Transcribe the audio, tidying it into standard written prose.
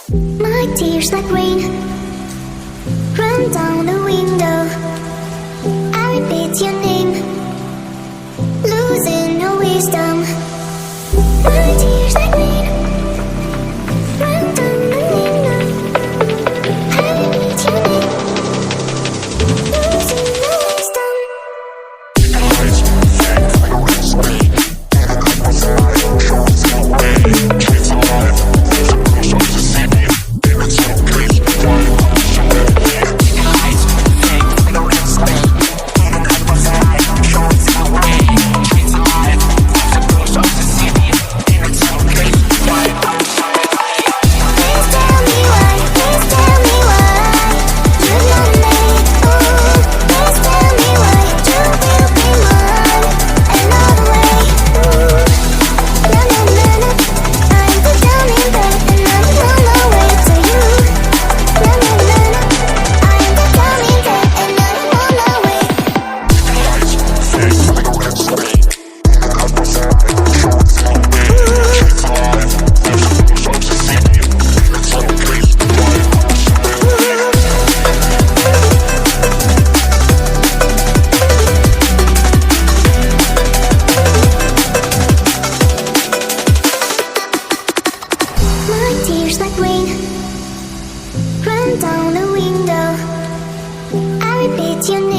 My tears like rain run down the window. I repeat your name, losing no wisdom. My tears like rain run down the window. I repeat your name, losing no wisdom. Tears like rain run down the window. I repeat your name.